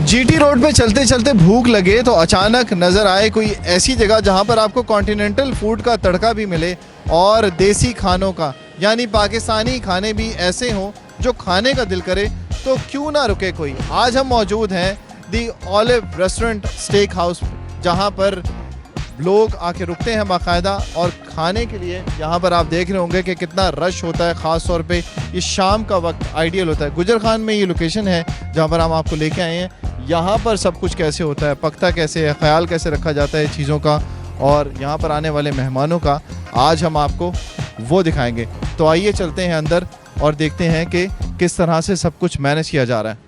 GT road पे चलते चलते भूख लगे तो अचानक नज़र आए कोई ऐसी जगह जहां पर आपको कॉन्टिनेंटल फूड का तड़का भी मिले और देसी खानों का, यानी पाकिस्तानी खाने भी ऐसे हों जो खाने का दिल करे तो क्यों ना रुके कोई। आज हम मौजूद हैं दी ऑलिव रेस्टोरेंट स्टेक हाउस, जहां पर लोग आके रुकते हैं बाकायदा और खाने के लिए। यहाँ पर आप देख रहे होंगे कि कितना रश होता है, ख़ास तौर पे ये शाम का वक्त आइडियल होता है। गुजर खान में ये लोकेशन है जहाँ पर हम आपको लेके आए हैं। यहाँ पर सब कुछ कैसे होता है, पकता कैसे है, ख्याल कैसे रखा जाता है चीज़ों का, और यहाँ पर आने वाले मेहमानों का आज हम आपको वो दिखाएंगे। तो आइए चलते हैं अंदर और देखते हैं कि किस तरह से सब कुछ मैनेज किया जा रहा है।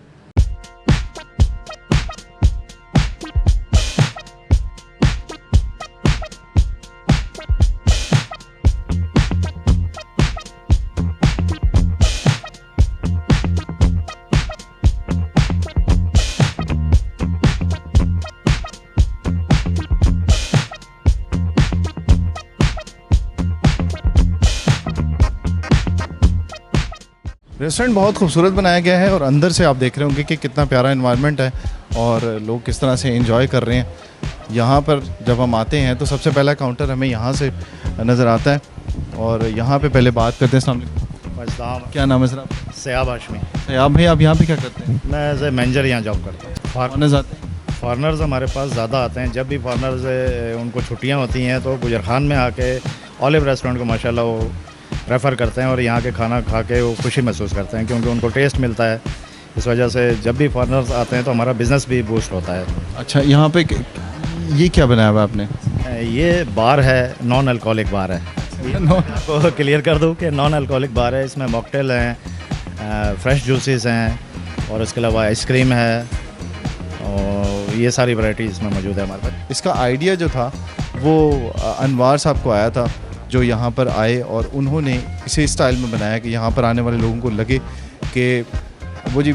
रेस्टोरेंट बहुत खूबसूरत बनाया गया है और अंदर से आप देख रहे होंगे कि कितना प्यारा एनवायरनमेंट है और लोग किस तरह से एंजॉय कर रहे हैं। यहाँ पर जब हम आते हैं तो सबसे पहला काउंटर हमें यहाँ से नज़र आता है और यहाँ पे पहले बात करते हैं। अस्सलाम, क्या नाम है सर आपका? सयाब हाशमी। सयाब भाई, आप यहाँ पे क्या करते हैं? मैं एज ए मैनेजर यहाँ जॉब करता हूँ। फॉरनर्स आते हैं? फॉरनर्स हमारे पास ज़्यादा आते हैं। जब भी फॉरनर्स उनको छुट्टियाँ होती हैं तो गुजर खान में आके ऑलिव रेस्टोरेंट को माशाल्लाह वो रेफ़र करते हैं और यहाँ के खाना खा के वो खुशी महसूस करते हैं क्योंकि उनको टेस्ट मिलता है। इस वजह से जब भी फॉरनर्स आते हैं तो हमारा बिज़नेस भी बूस्ट होता है। अच्छा, यहाँ पे ये क्या बनाया हुआ आपने? ये बार है, नॉन अल्कोहलिक बार है। आपको क्लियर कर दूँ कि नॉन अल्कोहलिक बार है। इसमें मॉकटेल हैं, फ्रेश जूसेस हैं और उसके अलावा आइसक्रीम है और ये सारी वैरायटी इसमें मौजूद है हमारे पास। इसका आइडिया जो था वो अनवार साहब को आया था, जो यहाँ पर आए और उन्होंने इसे स्टाइल में बनाया कि यहाँ पर आने वाले लोगों को लगे कि वो जी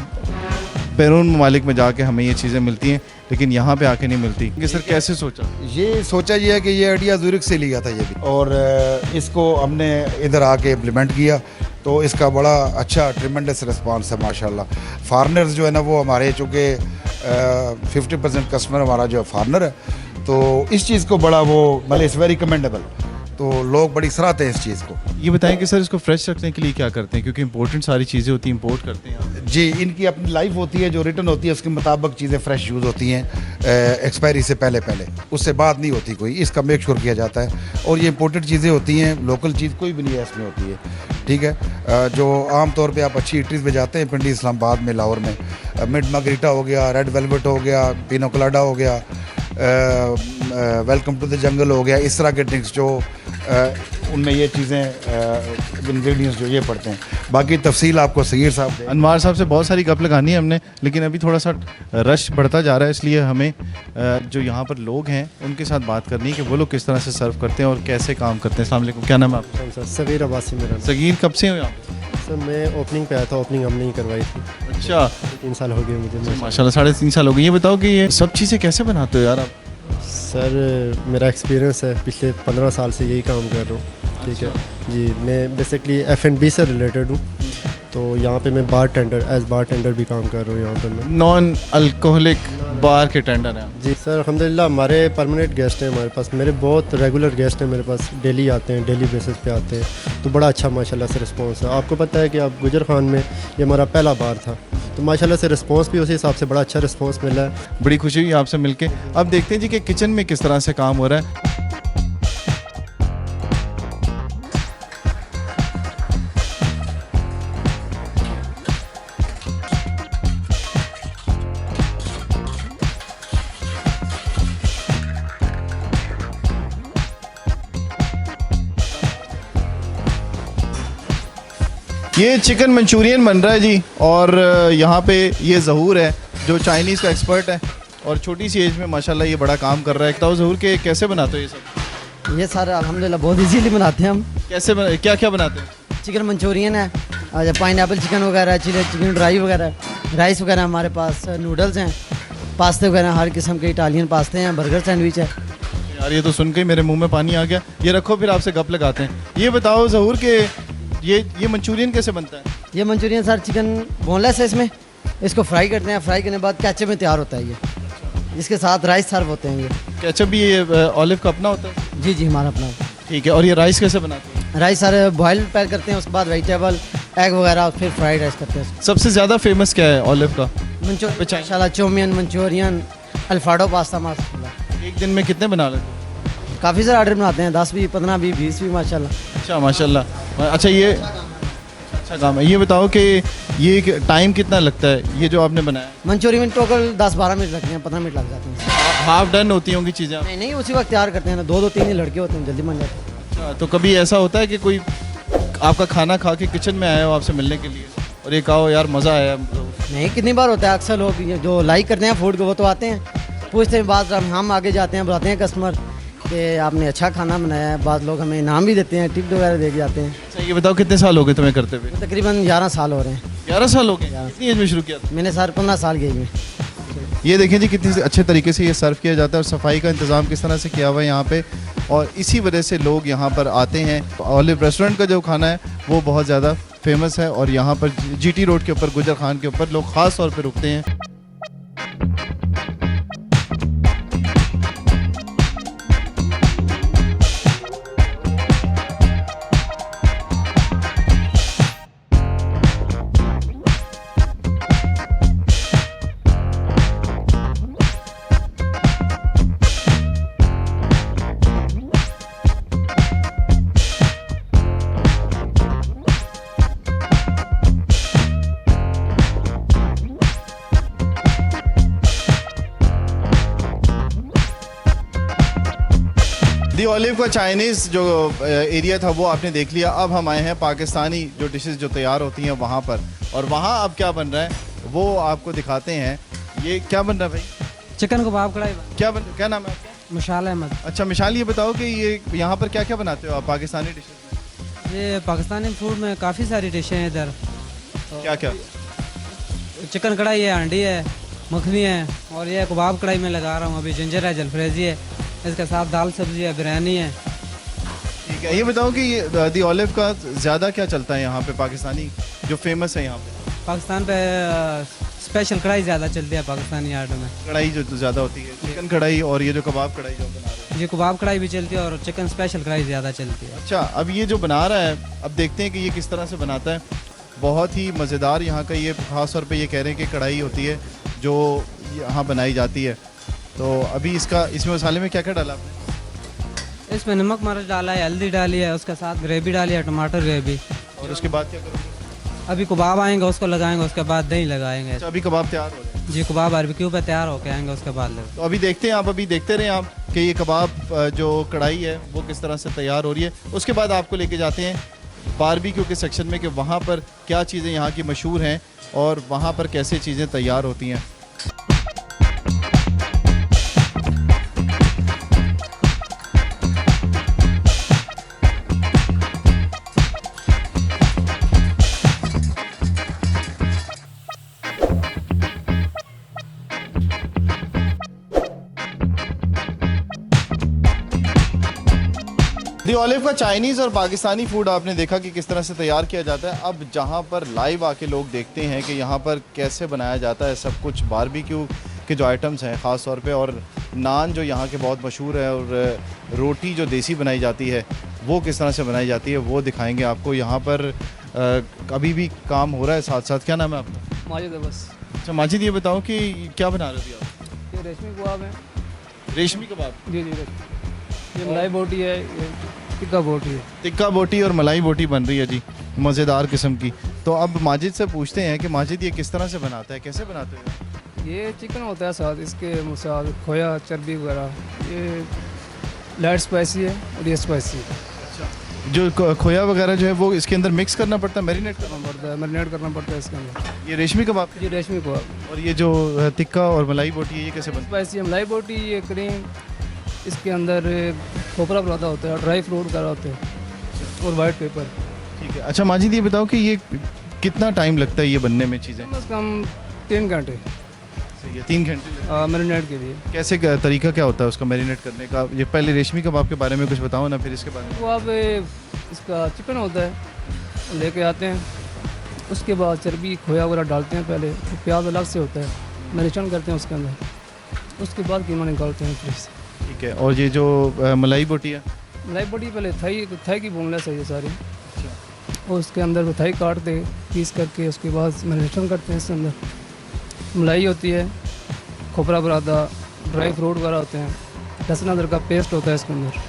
बैरून ममालिक में जाके हमें ये चीज़ें मिलती हैं लेकिन यहाँ पे आके नहीं मिलती। कि सर कैसे सोचा? ये सोचा ये है कि ये आइडिया ज़ूरिक से लिया था ये भी, और इसको हमने इधर आके इम्प्लीमेंट किया तो इसका बड़ा अच्छा ट्रिमेंडस रिस्पांस है माशाल्लाह। फॉरनर्स जो है ना वो हमारे चूँकि 50% कस्टमर हमारा जो फॉरनर है तो इस चीज़ को बड़ा वो मतलब इट्स वेरी कमेंडेबल, तो लोग बड़ी सराहते हैं इस चीज़ को। ये बताएं कि सर इसको फ्रेश रखने के लिए क्या करते हैं, क्योंकि इंपॉर्टेंट सारी चीज़ें होती हैं, इंपोर्ट करते हैं जी। इनकी अपनी लाइफ होती है जो रिटर्न होती है उसके मुताबिक चीज़ें फ्रेश यूज़ होती हैं, एक्सपायरी से पहले उससे बाद नहीं होती कोई, इसका मेक श्योर किया जाता है। और ये इंपोर्टेड चीज़ें होती हैं, लोकल चीज़ कोई भी नहीं है इसमें होती है, ठीक है। जो आम तौर पे आप अच्छी इटरीज में जाते हैं, पिंडी इस्लामाबाद में, लाहौर में, मिड मार्गरीटा हो गया, रेड वेलवेट हो गया, पिनो कलाडा हो गया, वेलकम टू द जंगल हो गया, इस तरह के ड्रिंक्स जो उनमें ये चीज़ें इंग्रेडिएंट्स जो ये पड़ते हैं। बाकी तफसील आपको सगीर साहब अनवार साहब से बहुत सारी गप लगानी है हमने, लेकिन अभी थोड़ा सा रश बढ़ता जा रहा है, इसलिए हमें जो यहाँ पर लोग हैं उनके साथ बात करनी है कि वो लोग किस तरह से सर्व करते हैं और कैसे काम करते हैं। अस्सलाम वालेकुम, क्या नाम है आपका? सर सगीर अब्बासी मेरा। सगीर, कब से हो यहाँ? सर मैं ओपनिंग पे आया था, ओपनिंग हमने ही करवाई थी। अच्छा, 3 साल हो गए मुझे माशाल्लाह, 3.5 साल हो गए। ये बताओ कि ये सब चीज़ें कैसे बनाते हो यार आप? सर मेरा एक्सपीरियंस है, पिछले 15 साल से यही काम कर रहा हूँ, ठीक है जी। मैं बेसिकली F&B से रिलेटेड हूँ, तो यहाँ पे मैं बार टेंडर भी काम कर रहा हूँ यहाँ पर। मैं नॉन अल्कोहलिक बार के टेंडर हैं जी। सर अल्हम्दुलिल्लाह हमारे परमानेंट गेस्ट हैं हमारे पास, मेरे बहुत रेगुलर गेस्ट हैं मेरे पास, डेली आते हैं, डेली बेसिस पे आते हैं, तो बड़ा अच्छा माशाल्लाह से रिस्पांस है। आपको पता है कि आप गुजर खान में ये हमारा पहला बार था, तो माशाल्लाह से रिस्पांस भी उसी हिसाब से बड़ा अच्छा रिस्पांस मिला है। बड़ी खुशी हुई आपसे मिलके। अब देखते हैं जी कि किचन में किस तरह से काम हो रहा है। ये चिकन मंचूरियन बन रहा है जी, और यहाँ पे ये ज़हूर है जो चाइनीज़ का एक्सपर्ट है और छोटी सी एज में माशाल्लाह ये बड़ा काम कर रहा है। तो ज़हूर के कैसे बनाते हो ये सब? ये सारे अल्हम्दुलिल्लाह बहुत इजीली बनाते हैं हम। कैसे क्या क्या बनाते हैं? चिकन मंचूरियन है, पाइनएप्पल चिकन वगैरह, चिली चिकन ड्राई वगैरह, राइस वगैरह हमारे पास, नूडल्स हैं, पास्ते वगैरह, हर किस्म के इटालियन पास्ते हैं, बर्गर सैंडविच है। यार ये तो सुन के मेरे मुँह में पानी आ गया। ये रखो, फिर आपसे गप लगाते हैं। ये बताओ ज़हूर के ये मंचूरियन कैसे बनता है? ये मंचूरियन सर चिकन बोनलेस है, इसमें इसको फ्राई करते हैं, फ्राई करने के बाद केचप में तैयार होता है ये, इसके साथ राइस सर्व होते हैं ये। केचप भी ये ऑलिव का अपना होता है? जी जी, हमारा अपना। ठीक है, और ये राइस कैसे बनाते हैं? राइस सारे बॉयल पैक करते हैं, उसके बाद वेजिटेबल एग वगैरह, फिर फ्राइड राइस करते हैं। सबसे ज़्यादा फेमस क्या है ऑलिव का? मंचूरियन माशाल्लाह, चौमियन, मंचूरियन, अल्फाडो पास्ता माशाल्लाह। एक दिन में कितने बना लेते हैं? काफ़ी सारे ऑर्डर बनाते हैं, 10 भी, 15 भी, 20 भी माशाल्लाह। अच्छा माशाल्लाह। अच्छा, ये अच्छा काम है। ये बताओ कि ये टाइम कितना लगता है ये जो आपने बनाया? मंचूरियन में टोटल 10-12 मिनट लगते हैं, 15 मिनट लग जाते हैं। हाफ डन होती होंगी चीज़ें? नहीं नहीं, उसी वक्त तैयार करते हैं ना, 2-2 3 लड़के होते हैं, जल्दी बन जाते हैं। अच्छा, तो कभी ऐसा होता है कि कोई आपका खाना खा के किचन में आया हो आपसे मिलने के लिए और ये कहो यार मज़ा आया? नहीं, कितनी बार होता है, अक्सर लोग ये जो लाइक करते हैं फूड को वो तो आते हैं, पूछते हैं, बाद हम आगे जाते हैं, बताते हैं कस्टमर कि आपने अच्छा खाना बनाया है। बाद लोग हमें इनाम भी देते हैं, टिप वगैरह दे के जाते हैं। अच्छा, ये बताओ कितने साल हो गए तुम्हें करते हुए? तकरीबन 11 साल हो रहे हैं। 11 साल हो गए? कितनी एज में शुरू किया था? मैंने सर 15 साल के में। ये देखें जी कितनी अच्छे तरीके से ये सर्व किया जाता है और सफाई का इंतज़ाम किस तरह से किया हुआ है यहाँ पे, और इसी वजह से लोग यहाँ पर आते हैं। ऑलिव रेस्टोरेंट का जो खाना है वो बहुत ज़्यादा फेमस है और यहाँ पर जीटी रोड के ऊपर, गुजर खान के ऊपर लोग ख़ास तौर पर रुकते हैं। दी ऑलिव का चाइनीज़ जो एरिया था वो आपने देख लिया। अब हम आए हैं पाकिस्तानी जो डिशेस जो तैयार होती हैं वहाँ पर, और वहाँ अब क्या बन रहा है वो आपको दिखाते हैं। ये क्या बन रहा है भाई? चिकन कबाब कढ़ाई। क्या नाम है आपका? मिशाल अहमद। अच्छा मिशाल, ये बताओ कि ये यहाँ पर क्या क्या बनाते हो आप पाकिस्तानी डिशेस में? ये पाकिस्तानी फूड में काफ़ी सारी डिशें हैं इधर। क्या क्या? चिकन कढ़ाई है, हांडी है, मखनी है, और ये कबाब कढ़ाई में लगा रहा हूँ अभी। जिंजर है, जलफ्रेजी है, इसके साथ दाल सब्जी है, बिरयानी है। ठीक है, ये बताओ कि ये दी ऑलिव का ज़्यादा क्या चलता है यहाँ पे पाकिस्तानी जो फेमस है यहाँ पे? पाकिस्तान पे स्पेशल कढ़ाई ज़्यादा चलती है पाकिस्तानी आर्ट में। कढ़ाई जो ज़्यादा होती है, चिकन कढ़ाई और ये जो कबाब कढ़ाई जो बना रहे हैं? ये कबाब कढ़ाई भी चलती है और चिकन स्पेशल कढ़ाई ज़्यादा चलती है। अच्छा, अब ये जो बना रहा है, अब देखते हैं कि ये किस तरह से बनाता है। बहुत ही मज़ेदार यहाँ का ये ख़ास तौर पे ये कह रहे हैं कि कढ़ाई होती है जो यहाँ बनाई जाती है। तो अभी इसमें मसाले में क्या क्या डाला आपने? इसमें नमक मिर्च डाला है, हल्दी डाली है, उसके साथ ग्रेवी डाली है, टमाटर ग्रेवी। और उसके बाद क्या करोगे? अभी कबाब आएंगे, उसको लगाएंगे, उसके बाद दही लगाएंगे। अच्छा, अभी कबाब तैयार हो रहे हैं? जी, कबाब बारबेक्यू पे तैयार होके आएंगे, उसके बाद ले। तो अभी देखते हैं, आप अभी देखते रहें आप कि ये कबाब जो कढ़ाई है वो किस तरह से तैयार हो रही है। उसके बाद आपको लेके जाते हैं बारबेक्यू के सेक्शन में कि वहाँ पर क्या चीज़ें यहाँ की मशहूर हैं और वहाँ पर कैसे चीज़ें तैयार होती हैं। दी ऑलिव का चाइनीज़ और पाकिस्तानी फूड आपने देखा कि किस तरह से तैयार किया जाता है। अब जहाँ पर लाइव आके लोग देखते हैं कि यहाँ पर कैसे बनाया जाता है सब कुछ, बारबेक्यू के जो आइटम्स हैं ख़ास तौर पे, और नान जो यहाँ के बहुत मशहूर है, और रोटी जो देसी बनाई जाती है वो किस तरह से बनाई जाती है वो दिखाएंगे आपको। यहाँ पर अभी भी काम हो रहा है साथ साथ। क्या नाम है आपका? माजिद है बस। अच्छा माजिद, ये बताओ कि क्या बना रहे थे आप? ये रेशमी कबाब है। रेशमी कबाब? जी जी, ये मलाई बोटी है, ये टिक्का बोटी है। टिक्का बोटी और मलाई बोटी बन रही है जी, मज़ेदार किस्म की। तो अब माजिद से पूछते हैं कि माजिद ये किस तरह से बनाता है, कैसे बनाते हो? ये चिकन होता है साथ, इसके साथ खोया, चर्बी वगैरह। ये लाइट स्पाइसी है और ये स्पाइसी है। जो खोया वगैरह जो है वो इसके अंदर मिक्स करना पड़ता है, मैरिनेट करना पड़ता है, मैरिनेट करना पड़ता है इसके अंदर। पड़ता। ये रेशमी कबाब? ये रेशमी कबाब। और ये जो टिक्का और मलाई बोटी है ये कैसे बनती स्पाइसी मलाई बोटी, ये क्रीम, इसके अंदर खोपरा पराठा होता है, ड्राई फ्रूट वगैरह होते हैं और वाइट पेपर। है? ठीक है। अच्छा माजिद, ये बताओ कि ये कितना टाइम लगता है ये बनने में चीज़ें? कम से कम 3 घंटे। ये 3 घंटे मैरिनेट के लिए। कैसे तरीका क्या होता है उसका मैरिनेट करने का? ये पहले रेशमी कबाब के बारे में कुछ बताओ ना, फिर इसके बारे में। कबाब इसका चिकन होता है, लेके आते हैं, उसके बाद चर्बी खोया वगैरह डालते हैं पहले, तो प्याज अलग से होता है, मैरिनेशन करते हैं उसके अंदर, उसके बाद कीमा निकालते हैं फ्रिज से। ठीक है। और ये जो मलाई बोटी है, मलाई बोटी पहले थाई की बोनलेस है ये सारी, और उसके अंदर थाई काटते पीस करके, उसके बाद मैरिनेशन करते हैं इसके अंदर। मलाई होती है, खोपरा बरादा, ड्राई फ्रूट वगैरह होते हैं, लहसुन अदरक का पेस्ट होता है इसके अंदर,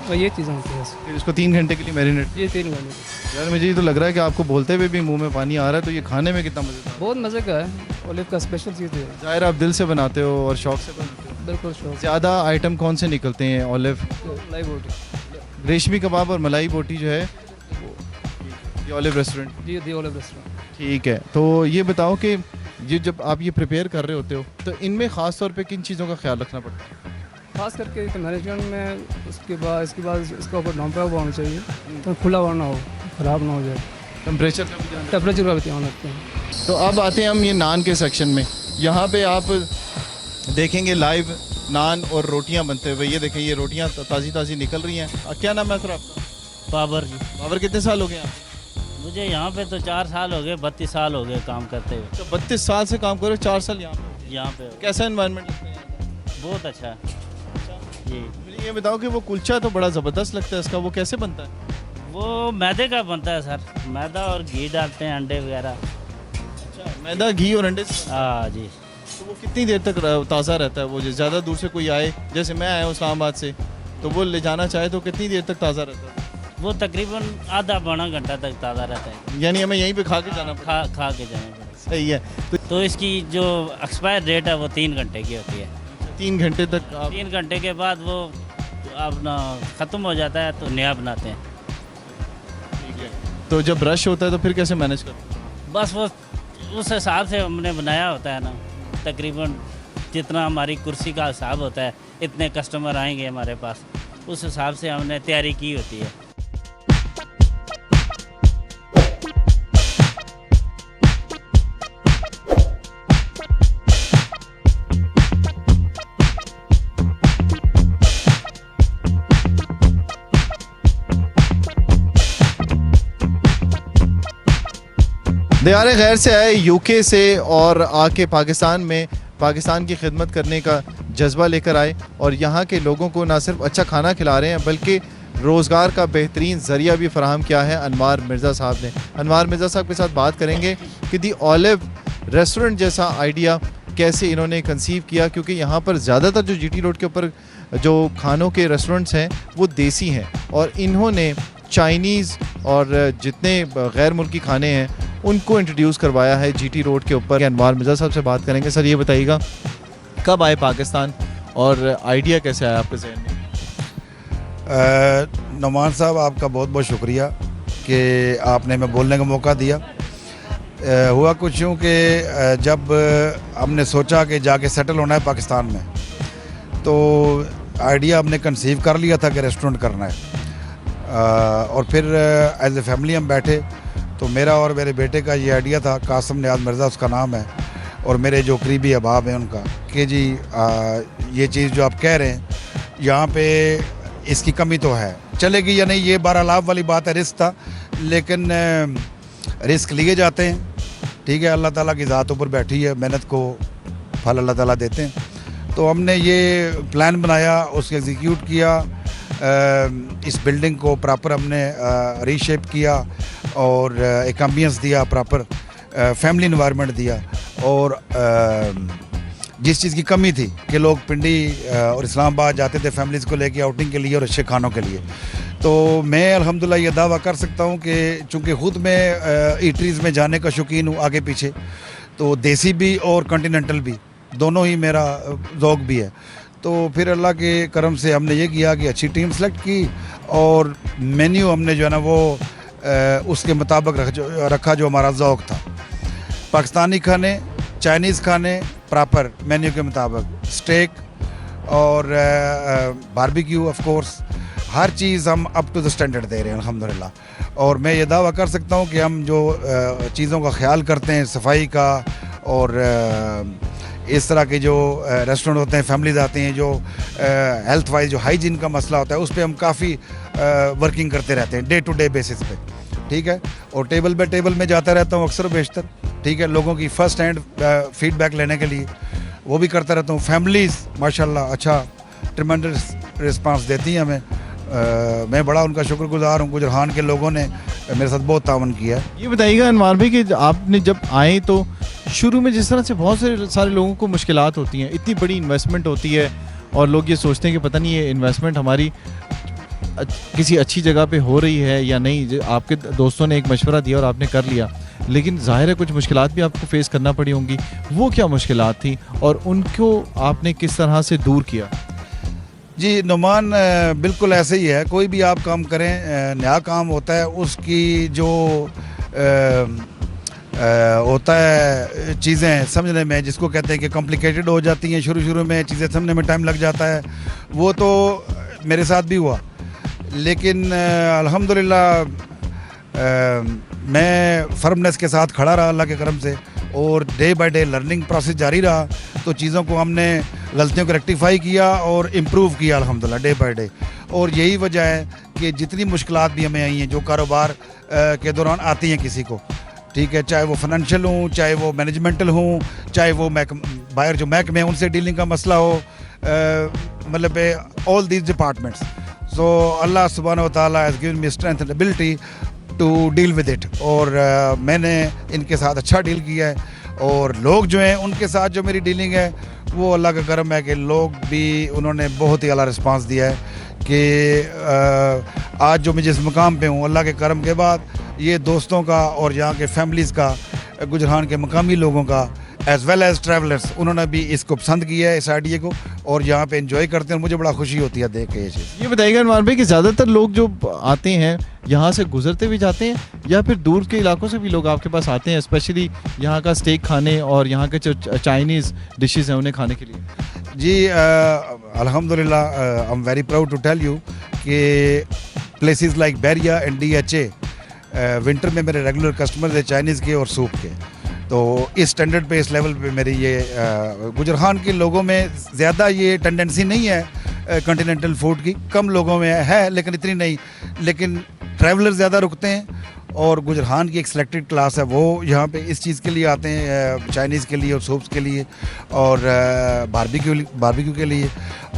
तो ये चीज़ें होती हैं। फिर इसको 3 घंटे के लिए मैरिनेट। ये 3 घंटे। यार मुझे ये तो लग रहा है कि आपको बोलते हुए भी मुंह में पानी आ रहा है, तो ये खाने में कितना मज़ेदार है। बहुत मज़े का है, ओलिव का स्पेशल चीज़ है। ज़ाहिर आप दिल से बनाते हो और शौक से बनाते हो। बिल्कुल शौक। ज़्यादा आइटम कौन से निकलते हैं? ऑलिव, मलाई बोटी, रेशमी कबाब और मलाई बोटी जो है ये ऑलिव रेस्टोरेंट। जी दी ओलिव रेस्टोरेंट। ठीक है। तो ये बताओ कि ये जब आप ये प्रिपेयर कर रहे होते हो तो इनमें ख़ास तौर पे किन चीज़ों का ख्याल रखना पड़ता है? खास करके तो मैनेजमेंट में, इसके बाद इसका ऊपर ढांपा हुआ होना चाहिए, तो खुला हुआ ना हो, ख़राब ना हो जाए। टेम्परेचर का भी ध्यान रखना। टेम्परेचर का भी ध्यान रखते हैं। तो अब आते हैं हम ये नान के सेक्शन में। यहाँ पे आप देखेंगे लाइव नान और रोटियाँ बनते हुए। ये देखें, ये रोटियाँ ताज़ी ताज़ी निकल रही हैं। क्या नाम है सर आपका? बाबर जी। बाबर, कितने साल हो गए आप? मुझे यहाँ पे तो 4 साल हो गए, 32 साल हो गए काम करते हुए। तो 32 साल से काम करो, 4 साल यहाँ पे। यहाँ पे कैसा इन्वायरमेंट लगता है यहाँ का? बहुत अच्छा है जी। मुझे ये बताओ कि वो कुलचा तो बड़ा ज़बरदस्त लगता है इसका, वो कैसे बनता है? वो मैदे का बनता है सर, मैदा और घी डालते हैं, अंडे वगैरह। अच्छा, मैदा, घी और अंडे से। हाँ जी। तो वो कितनी देर तक ताज़ा रहता है? वो ज़्यादा दूर से कोई आए, जैसे मैं आया हूँ इस्लामाबाद से, तो वो ले जाना चाहे तो कितनी देर तक ताज़ा रहता है? वो तकरीबन आधा पौना घंटा तक ताज़ा रहता है। यानी हमें यहीं पे खा के जाना पड़ता खा के जाना पड़ता है। सही है। तो इसकी जो एक्सपायर डेट है वो 3 घंटे की होती है। 3 घंटे तक आप 3 घंटे के बाद वो अपना ख़त्म हो जाता है, तो नया बनाते हैं। ठीक है। तो जब रश होता है तो फिर कैसे मैनेज करते हैं? बस वो उस हिसाब से हमने बनाया होता है ना, तकरीबन जितना हमारी कुर्सी का हिसाब होता है, इतने कस्टमर आएंगे हमारे पास, उस हिसाब से हमने तैयारी की होती है। दियारे खैर से आए यूके से और आके पाकिस्तान में पाकिस्तान की खिदमत करने का जज्बा लेकर आए और यहाँ के लोगों को ना सिर्फ अच्छा खाना खिला रहे हैं बल्कि रोज़गार का बेहतरीन ज़रिया भी फराहम किया है अनवार मिर्ज़ा साहब ने। अनवार मिर्ज़ा साहब के साथ बात करेंगे कि दी ऑलिव रेस्टोरेंट जैसा आइडिया कैसे इन्होंने कंसीव किया, क्योंकि यहाँ पर ज़्यादातर जो जीटी रोड के ऊपर जो खानों के रेस्टोरेंट्स हैं वो देसी हैं और इन्होंने चाइनीज़ और जितने गैर मुल्की खाने हैं उनको इंट्रोड्यूस करवाया है जीटी रोड के ऊपर। अनवार मिर्ज़ा साहब से बात करेंगे। सर ये बताइएगा, कब आए पाकिस्तान और आइडिया कैसे आया आपके जहन में? नुमान साहब, आपका बहुत बहुत शुक्रिया कि आपने हमें बोलने का मौका दिया। हुआ कुछ यूँ कि जब हमने सोचा कि जाके सेटल होना है पाकिस्तान में, तो आइडिया हमने कंसीव कर लिया था कि रेस्टोरेंट करना है। और फिर एज ए फैमिली हम बैठे, तो मेरा और मेरे बेटे का ये आइडिया था, कासिम नियाज़ मिर्ज़ा उसका नाम है, और मेरे जो करीबी अहबाब हैं उनका, कि जी ये चीज़ जो आप कह रहे हैं यहाँ पे इसकी कमी तो है, चलेगी या नहीं ये बहरहाल वाली बात है। रिस्क था, लेकिन रिस्क लिए जाते हैं। ठीक है, अल्लाह ताला की ज़ात ऊपर बैठी है, मेहनत को फल अल्लाह ताला देते हैं। तो हमने ये प्लान बनाया, उसको एग्जीक्यूट किया, इस बिल्डिंग को प्रॉपर हमने रीशेप किया और एक एम्बियंस दिया, प्रॉपर फैमिली इन्वायरमेंट दिया। और जिस चीज़ की कमी थी कि लोग पिंडी और इस्लामाबाद जाते थे फैमिलीज़ को लेके आउटिंग के लिए और अच्छे खानों के लिए, तो मैं अल्हम्दुलिल्लाह ये दावा कर सकता हूँ कि चूँकि ख़ुद मैं ईटरीज़ में जाने का शौकीन हूँ आगे पीछे, तो देसी भी और कॉन्टिनेंटल भी दोनों ही मेरा ज़ौक़ भी है। तो फिर अल्लाह के करम से हमने ये किया कि अच्छी टीम सेलेक्ट की और मेन्यू हमने जो है ना वो उसके मुताबिक रखा जो हमारा ज़ौक़ था। पाकिस्तानी खाने, चाइनीज़ खाने प्रॉपर मेन्यू के मुताबिक, स्टेक और बारबेक्यू ऑफ कोर्स, हर चीज़ हम अप टू द स्टैंडर्ड दे रहे हैं अल्हम्दुलिल्लाह। और मैं ये दावा कर सकता हूँ कि हम जो चीज़ों का ख्याल करते हैं, सफाई का और इस तरह के जो रेस्टोरेंट होते हैं, फैमिलीज आती हैं, जो हेल्थ वाइज जो हाइजीन का मसला होता है, उस पर हम काफ़ी वर्किंग करते रहते हैं डे टू डे बेसिस पे। ठीक है, और टेबल बाय टेबल में जाता रहता हूँ अक्सर बेशतर, ठीक है, लोगों की फ़र्स्ट हैंड फीडबैक लेने के लिए वो भी करता रहता हूँ। फैमिलीज़ माशाल्लाह अच्छा ट्रिमेंडस रिस्पांस देती हैं हमें। मैं बड़ा उनका शुक्रगुजार हूँ। गुजरहान के लोगों ने मेरे साथ बहुत तावन किया है। ये बताइएगा अनवार भाई कि आपने जब आए तो शुरू में जिस तरह से बहुत सारे लोगों को मुश्किलात होती हैं, इतनी बड़ी इन्वेस्टमेंट होती है और लोग ये सोचते हैं कि पता नहीं ये इन्वेस्टमेंट हमारी किसी अच्छी जगह पे हो रही है या नहीं। आपके दोस्तों ने एक मशवरा दिया और आपने कर लिया, लेकिन ज़ाहिर है कुछ मुश्किलात भी आपको फेस करना पड़ी होंगी। वो क्या मुश्किलात थी और उनको आपने किस तरह से दूर किया? जी नुमान, बिल्कुल ऐसे ही है। कोई भी आप काम करें, नया काम होता है, उसकी जो होता है चीज़ें समझने में, जिसको कहते हैं कि कॉम्प्लिकेटेड हो जाती हैं, शुरू में चीज़ें समझने में टाइम लग जाता है। वो तो मेरे साथ भी हुआ, लेकिन अल्हम्दुलिल्लाह मैं फर्मनेस के साथ खड़ा रहा अल्लाह के करम से, और day by day learning process जारी रहा। तो चीज़ों को हमने, गलतियों को रेक्टिफाई किया और इम्प्रूव किया अल्हम्दुलिल्लाह डे बाय डे। और यही वजह है कि जितनी मुश्किलात भी हमें आई हैं, जो कारोबार के दौरान आती हैं किसी को, ठीक है, चाहे वो फाइनेंशियल हो, चाहे वो मैनेजमेंटल हो, चाहे वो बाहर जो महकमे हैं उनसे डीलिंग का मसला हो, मतलब ऑल दीज डिपार्टमेंट्स। सो अल्लाह सुब्हानहू व तआला has given me strength and ability to deal with it. और मैंने इनके साथ अच्छा डील किया है, और लोग जो हैं उनके साथ जो मेरी डीलिंग है वो अल्लाह का करम है कि लोग भी उन्होंने बहुत ही आला रिस्पांस दिया है कि आज जो मैं जिस मुकाम पे हूँ अल्लाह के करम के बाद, ये दोस्तों का और यहाँ के फैमिलीज़ का, गुजरान के मकामी लोगों का, एज़ वेल एज़ ट्रैवलर्स, उन्होंने भी इसको पसंद किया है, इस आइडिया को, और यहाँ पे एंजॉय करते हैं। मुझे बड़ा खुशी होती है देख के ये चीज़। ये बताइएगा अनवार भाई कि ज़्यादातर लोग जो आते हैं यहाँ से गुजरते भी जाते हैं या फिर दूर के इलाकों से भी लोग आपके पास आते हैं, स्पेशली यहाँ का स्टेक खाने और यहाँ के जो चाइनीज़ डिशेज़ हैं उन्हें खाने के लिए? जी अल्हम्दुलिल्लाह, I am very proud to tell you कि places like Bahria and DHA winter में मेरे रेगुलर कस्टमर्स है चाइनीज़ के और सूप के। तो इस स्टैंडर्ड पे, इस लेवल पे मेरी ये गुजरहान के लोगों में ज़्यादा ये टेंडेंसी नहीं है कॉन्टिनेंटल फूड की, कम लोगों में है लेकिन इतनी नहीं। लेकिन ट्रैवलर ज़्यादा रुकते हैं, और गुजरहान की एक सिलेक्टेड क्लास है, वो यहाँ पे इस चीज़ के लिए आते हैं, चाइनीज़ के लिए और सूप्स के लिए और बारबेक्यू के लिए।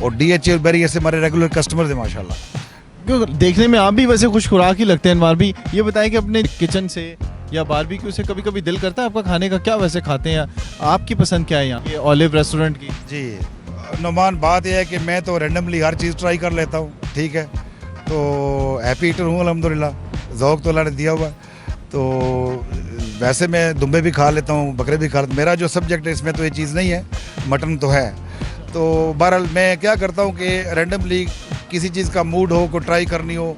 और DHA और बैरिया से हमारे रेगुलर कस्टमर्स हैं माशाल्लाह। क्यों देखने में आप भी वैसे खुश खुराक ही लगते हैं अनवार भी। ये बताएं कि अपने किचन से या बारबेक्यू से कभी कभी दिल करता है आपका खाने का? क्या वैसे खाते हैं, आपकी पसंद क्या है यहाँ ये ऑलिव रेस्टोरेंट की? जी नुमान, बात यह है कि मैं तो रैंडमली हर चीज़ ट्राई कर लेता हूँ, ठीक है, तो हैप्पी ईटर हूँ अल्हम्दुलिल्लाह, ज़ौक़ तो अल्लाह ने दिया हुआ। तो वैसे मैं दुम्बे भी खा लेता हूँ, बकरे भी खा लेता हूँ। मेरा जो सब्जेक्ट है इसमें तो ये चीज़ नहीं है, मटन तो है। तो बहरहाल मैं क्या करता हूँ कि रैंडमली किसी चीज़ का मूड हो, को ट्राई करनी हो,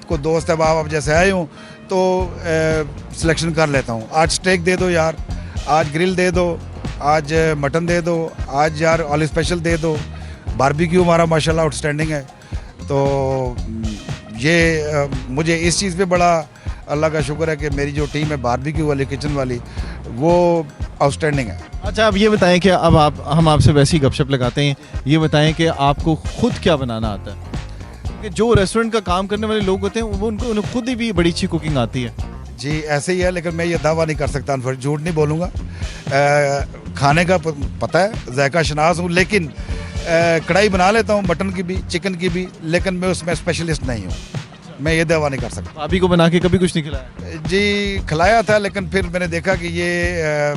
को दोस्त है आप जैसे आए हो तो सिलेक्शन कर लेता हूँ। आज स्टेक दे दो यार, आज ग्रिल दे दो, आज मटन दे दो, आज यार ऑलिव स्पेशल दे दो। बारबेक्यू हमारा माशाल्लाह आउटस्टैंडिंग है। तो ये मुझे इस चीज़ पे बड़ा अल्लाह का शुक्र है कि मेरी जो टीम है बारबेक्यू वाली, किचन वाली, वो आउटस्टैंडिंग है। अच्छा, अब ये बताएं कि अब हम आपसे वैसी गपशप लगाते हैं, ये बताएं कि आपको खुद क्या बनाना आता है? क्योंकि जो रेस्टोरेंट का काम करने वाले लोग होते हैं वो उन्हें खुद ही भी बड़ी अच्छी कुकिंग आती है। जी ऐसे ही है, लेकिन मैं ये दावा नहीं कर सकता, फिर झूठ नहीं बोलूँगा। खाने का पता है, जायका शनास हूँ, लेकिन कढ़ाई बना लेता हूँ, मटन की भी, चिकन की भी, लेकिन मैं उसमें स्पेशलिस्ट नहीं हूँ। मैं ये दावा नहीं कर सकता। अभी को बना के कभी कुछ नहीं खिलाया? जी खिलाया था, लेकिन फिर मैंने देखा कि ये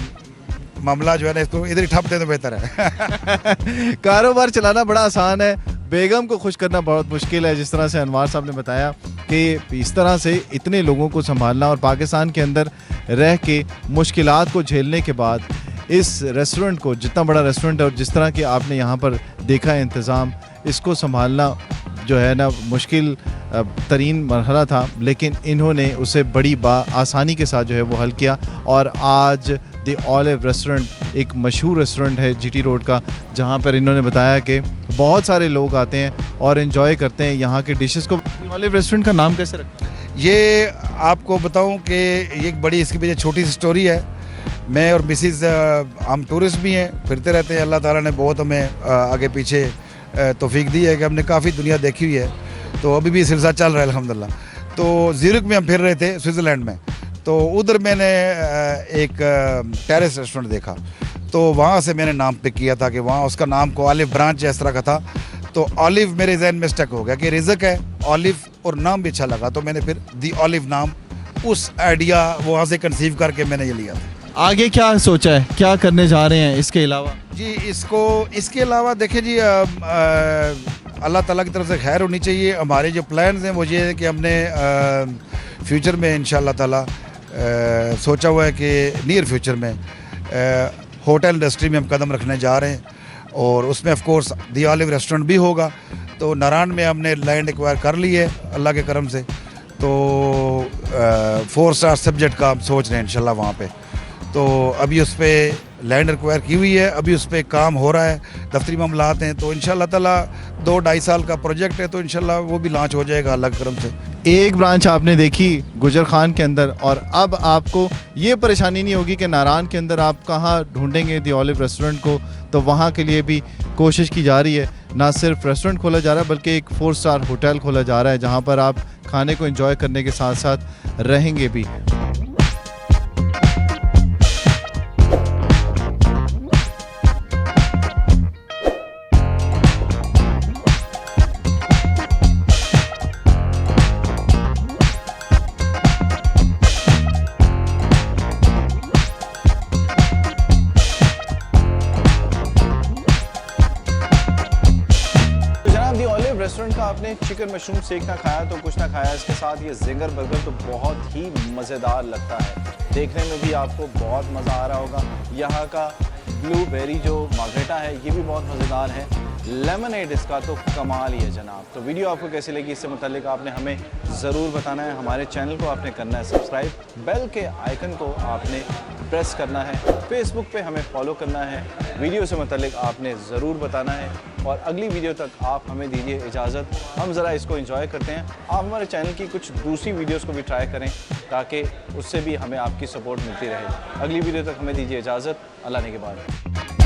मामला जो है ना, इसको इधर ही ठप दे तो बेहतर है। कारोबार चलाना बड़ा आसान है, बेगम को खुश करना बहुत मुश्किल है। जिस तरह से अनवार साहब ने बताया कि इस तरह से इतने लोगों को संभालना और पाकिस्तान के अंदर रह के मुश्किलात को झेलने के बाद इस रेस्टोरेंट को, जितना बड़ा रेस्टोरेंट है और जिस तरह के आपने यहाँ पर देखा है इंतज़ाम, इसको संभालना जो है ना मुश्किल तरीन मरहला था, लेकिन इन्होंने उसे बड़ी आसानी के साथ जो है वो हल किया। और आज द ऑलिव रेस्टोरेंट एक मशहूर रेस्टोरेंट है GT रोड का, जहाँ पर इन्होंने बताया कि बहुत सारे लोग आते हैं और इन्जॉय करते हैं यहाँ के डिशेस को। ऑलिव रेस्टोरेंट का नाम कैसे रखा? ये आपको बताऊं कि ये एक बड़ी इसकी वजह छोटी सी स्टोरी है। मैं और मिसिज़ हम टूरिस्ट भी हैं, फिरते रहते हैं। अल्लाह ताला ने बहुत हमें आगे पीछे तौफीक दी है कि हमने काफ़ी दुनिया देखी हुई है, तो अभी भी सिलसिला चल रहा है अल्हम्दुलिल्लाह। तो ज़्यूरिक में हम फिर रहे थे स्विट्ज़रलैंड में, तो उधर मैंने एक टेरेस रेस्टोरेंट देखा, तो वहाँ से मैंने नाम पिक किया था कि वहाँ उसका नाम को ऑलिव ब्रांच इस तरह का था। तो ऑलिव मेरे जहन में स्टक हो गया कि रिज़क है ऑलिव, और नाम भी अच्छा लगा, तो मैंने फिर दी ऑलिव नाम, उस आइडिया वहाँ से कंसीव करके मैंने ये लिया था। आगे क्या सोचा है, क्या करने जा रहे हैं इसके अलावा? जी इसके अलावा देखें जी, अल्लाह ताला की तरफ से खैर होनी चाहिए। हमारे जो प्लान्स हैं वो ये है कि हमने फ्यूचर में इंशाल्लाह ताला सोचा हुआ है कि नियर फ्यूचर में होटल इंडस्ट्री में हम कदम रखने जा रहे हैं, और उसमें of course the olive restaurant भी होगा। तो नारायण में हमने लैंड एक्वायर कर ली है अल्लाह के करम से, तो 4 स्टार सब्जेक्ट का हम सोच रहे हैं इंशाल्लाह वहाँ पे। तो अभी उस पर लैंड एक्वायर की हुई है, अभी उस पर काम हो रहा है, दफ्तरी मामलात हैं, तो इंशाल्लाह ताला 2-2.5 साल का प्रोजेक्ट है, तो इंशाल्लाह वो भी लॉन्च हो जाएगा अल्लाह के करम से। एक ब्रांच आपने देखी गुजर खान के अंदर, और अब आपको ये परेशानी नहीं होगी कि नारायण के अंदर आप कहाँ ढूंढेंगे दी ऑलिव रेस्टोरेंट को, तो वहाँ के लिए भी कोशिश की जा रही है। ना सिर्फ रेस्टोरेंट खोला जा रहा है बल्कि एक 4 स्टार होटल खोला जा रहा है जहाँ पर आप खाने को एंजॉय करने के साथ साथ रहेंगे भी। रेस्टोरेंट का आपने चिकन मशरूम सेक ना खाया तो कुछ ना खाया, इसके साथ ये जिंगर बर्गर तो बहुत ही मज़ेदार लगता है, देखने में भी आपको बहुत मज़ा आ रहा होगा। यहाँ का ब्लूबेरी जो मार्गरेटा है ये भी बहुत मज़ेदार है, लेमनेड इसका तो कमाल ही है जनाब। तो वीडियो आपको कैसी लगी इससे मुताल्लिक आपने हमें ज़रूर बताना है। हमारे चैनल को आपने करना है सब्सक्राइब, बेल के आइकन को आपने प्रेस करना है, फेसबुक पे हमें फॉलो करना है, वीडियो से मुताल्लिक आपने ज़रूर बताना है, और अगली वीडियो तक आप हमें दीजिए इजाज़त। हम ज़रा इसको एंजॉय करते हैं। आप हमारे चैनल की कुछ दूसरी वीडियोस को भी ट्राई करें ताकि उससे भी हमें आपकी सपोर्ट मिलती रहे। अगली वीडियो तक हमें दीजिए इजाज़त। अल्लाह ने के बाद।